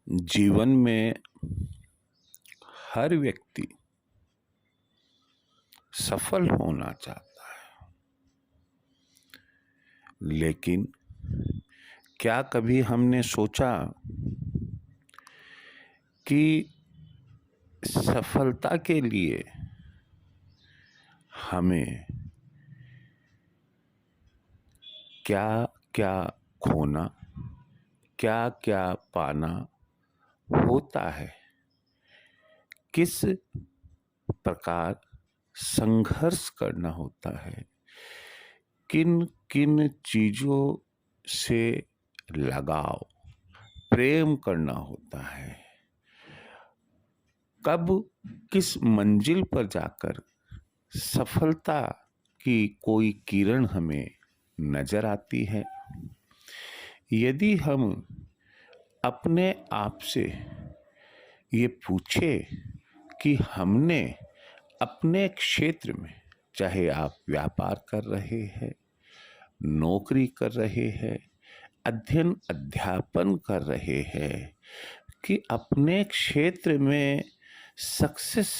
जीवन में हर व्यक्ति सफल होना चाहता है, लेकिन क्या कभी हमने सोचा कि सफलता के लिए हमें क्या क्या खोना, क्या क्या पाना होता है, किस प्रकार संघर्ष करना होता है, किन किन चीजों से लगाव प्रेम करना होता है, कब किस मंजिल पर जाकर सफलता की कोई किरण हमें नजर आती है। यदि हम अपने आप से ये पूछे कि हमने अपने क्षेत्र में, चाहे आप व्यापार कर रहे हैं, नौकरी कर रहे हैं, अध्ययन अध्यापन कर रहे हैं, कि अपने क्षेत्र में सक्सेस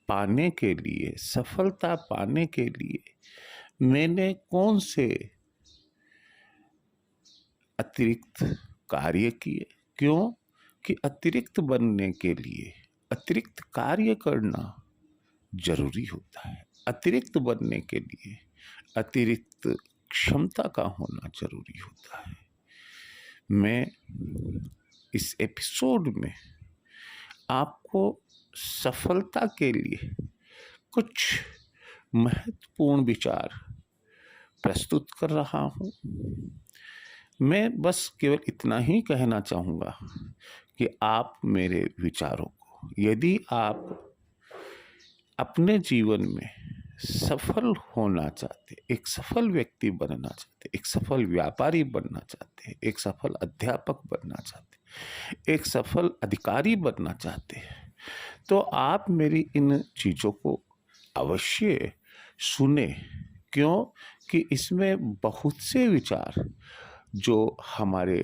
पाने के लिए, सफलता पाने के लिए मैंने कौन से अतिरिक्त कार्य किए। क्यों कि अतिरिक्त बनने के लिए अतिरिक्त कार्य करना जरूरी होता है। अतिरिक्त बनने के लिए अतिरिक्त क्षमता का होना जरूरी होता है। मैं इस एपिसोड में आपको सफलता के लिए कुछ महत्वपूर्ण विचार प्रस्तुत कर रहा हूं। मैं बस केवल इतना ही कहना चाहूँगा कि आप मेरे विचारों को, यदि आप अपने जीवन में सफल होना चाहते, एक सफल व्यक्ति बनना चाहते, एक सफल व्यापारी बनना चाहते, एक सफल अध्यापक बनना चाहते, एक सफल अधिकारी बनना चाहते हैं, तो आप मेरी इन चीज़ों को अवश्य सुने। क्यों कि इसमें बहुत से विचार जो हमारे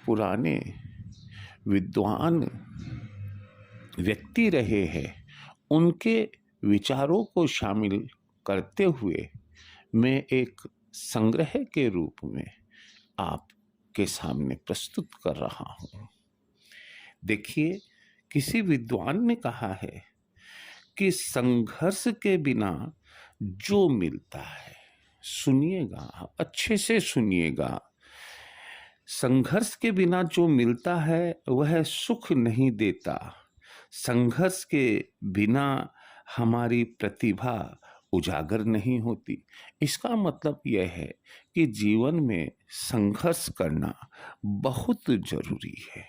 पुराने विद्वान व्यक्ति रहे हैं, उनके विचारों को शामिल करते हुए मैं एक संग्रह के रूप में आपके सामने प्रस्तुत कर रहा हूँ। देखिए, किसी विद्वान ने कहा है कि संघर्ष के बिना जो मिलता है, सुनिएगा, अच्छे से सुनिएगा, संघर्ष के बिना जो मिलता है वह सुख नहीं देता। संघर्ष के बिना हमारी प्रतिभा उजागर नहीं होती। इसका मतलब यह है कि जीवन में संघर्ष करना बहुत जरूरी है।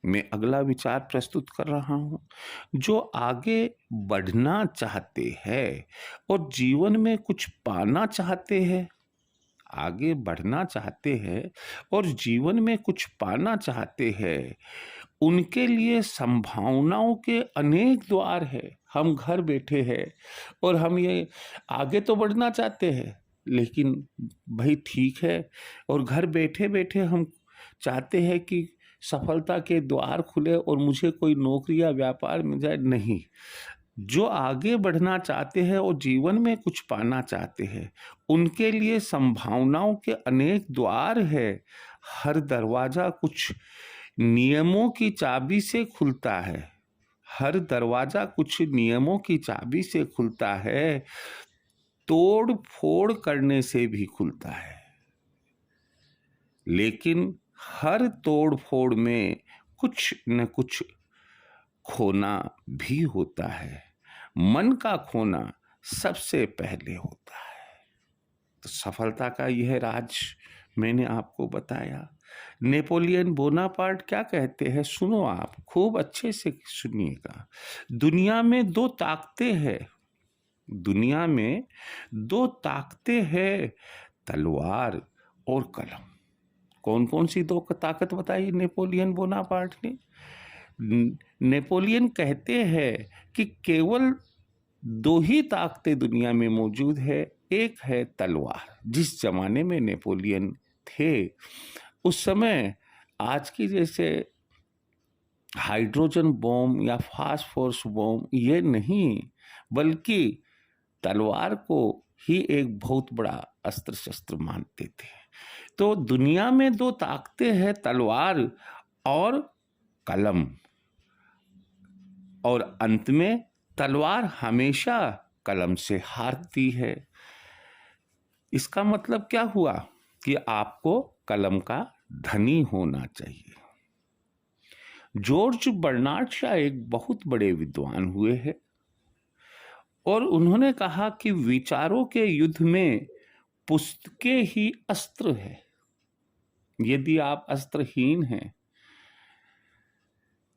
मैं अगला विचार प्रस्तुत कर रहा हूं। जो आगे बढ़ना चाहते हैं और जीवन में कुछ पाना चाहते हैं, आगे बढ़ना चाहते हैं और जीवन में कुछ पाना चाहते हैं, उनके लिए संभावनाओं के अनेक द्वार हैं। हम घर बैठे हैं और हम ये आगे तो बढ़ना चाहते हैं, लेकिन भाई ठीक है, और घर बैठे बैठे हम चाहते हैं कि सफलता के द्वार खुले और मुझे कोई नौकरी या व्यापार मिल जाए। नहीं, जो आगे बढ़ना चाहते हैं और जीवन में कुछ पाना चाहते हैं, उनके लिए संभावनाओं के अनेक द्वार है। हर दरवाजा कुछ नियमों की चाबी से खुलता है। हर दरवाजा कुछ नियमों की चाबी से खुलता है, तोड़ फोड़ करने से भी खुलता है। लेकिन हर तोड़ फोड़ में कुछ न कुछ खोना भी होता है। मन का खोना सबसे पहले होता है। तो सफलता का यह राज मैंने आपको बताया। नेपोलियन बोनापार्ट क्या कहते हैं, सुनो, आप खूब अच्छे से सुनिएगा। दुनिया में दो ताकतें हैं, दुनिया में दो ताकतें हैं, तलवार और कलम। कौन कौन सी दो ताकत बताई नेपोलियन बोनापार्ट ने? नेपोलियन कहते हैं कि केवल दो ही ताकतें दुनिया में मौजूद है। एक है तलवार। जिस जमाने में नेपोलियन थे, उस समय आज की जैसे हाइड्रोजन बॉम्ब या फास्फोरस बॉम्ब ये नहीं, बल्कि तलवार को ही एक बहुत बड़ा अस्त्र शस्त्र मानते थे। तो दुनिया में दो ताकतें हैं, तलवार और कलम, और अंत में तलवार हमेशा कलम से हारती है। इसका मतलब क्या हुआ कि आपको कलम का धनी होना चाहिए। जॉर्ज बर्नार्ड शॉ एक बहुत बड़े विद्वान हुए हैं और उन्होंने कहा कि विचारों के युद्ध में पुस्तकें ही अस्त्र है। यदि आप अस्त्रहीन हैं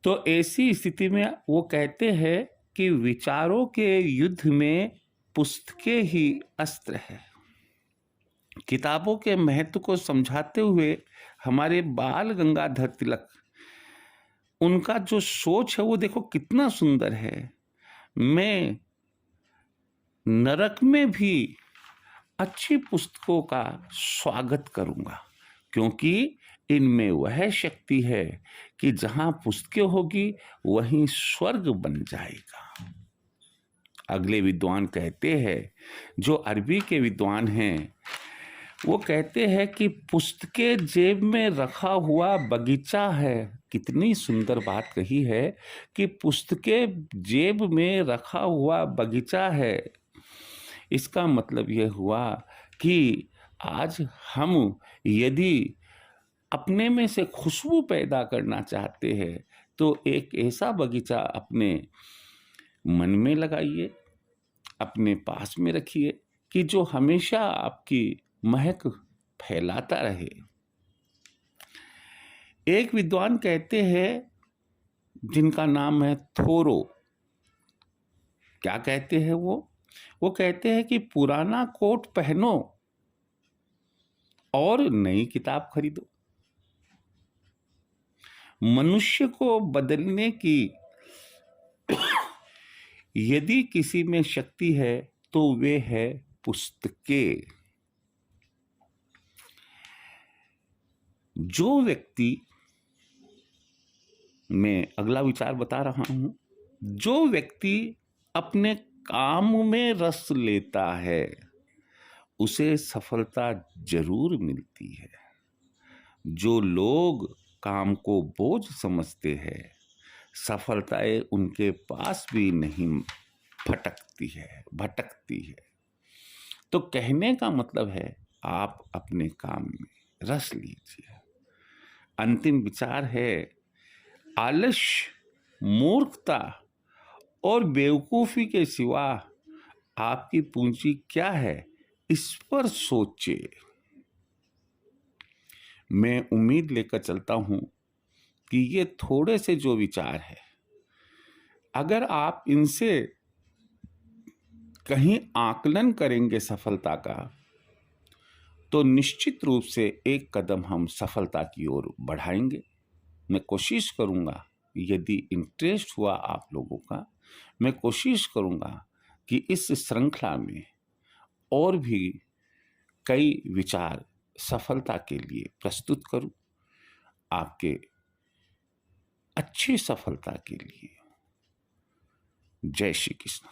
तो ऐसी स्थिति में वो कहते हैं कि विचारों के युद्ध में पुस्तकें ही अस्त्र है। किताबों के महत्व को समझाते हुए हमारे बाल गंगाधर तिलक, उनका जो सोच है वो देखो कितना सुंदर है। मैं नरक में भी अच्छी पुस्तकों का स्वागत करूंगा, क्योंकि इनमें वह शक्ति है कि जहां पुस्तकें होगी वहीं स्वर्ग बन जाएगा। अगले विद्वान कहते हैं, जो अरबी के विद्वान हैं, वो कहते हैं कि पुस्तकें जेब में रखा हुआ बगीचा है। कितनी सुंदर बात कही है कि पुस्तकें जेब में रखा हुआ बगीचा है। इसका मतलब यह हुआ कि आज हम यदि अपने में से खुशबू पैदा करना चाहते हैं तो एक ऐसा बगीचा अपने मन में लगाइए, अपने पास में रखिए कि जो हमेशा आपकी महक फैलाता रहे। एक विद्वान कहते हैं जिनका नाम है थोरो, क्या कहते हैं वो कहते हैं कि पुराना कोट पहनो और नई किताब खरीदो। मनुष्य को बदलने की यदि किसी में शक्ति है तो वे है पुस्तकें। जो व्यक्ति, मैं अगला विचार बता रहा हूं, जो व्यक्ति अपने काम में रस लेता है उसे सफलता जरूर मिलती है। जो लोग काम को बोझ समझते हैं, सफलताएं उनके पास भी नहीं भटकती है। तो कहने का मतलब है, आप अपने काम में रस लीजिए। अंतिम विचार है, आलस्य, मूर्खता और बेवकूफी के सिवा आपकी पूंजी क्या है, इस पर सोचिए। मैं उम्मीद लेकर चलता हूं कि ये थोड़े से जो विचार है, अगर आप इनसे कहीं आकलन करेंगे सफलता का, तो निश्चित रूप से एक कदम हम सफलता की ओर बढ़ाएंगे। मैं कोशिश करूंगा, यदि इंटरेस्ट हुआ आप लोगों का, मैं कोशिश करूंगा कि इस श्रृंखला में और भी कई विचार सफलता के लिए प्रस्तुत करूं, आपके अच्छी सफलता के लिए। जय श्री कृष्ण।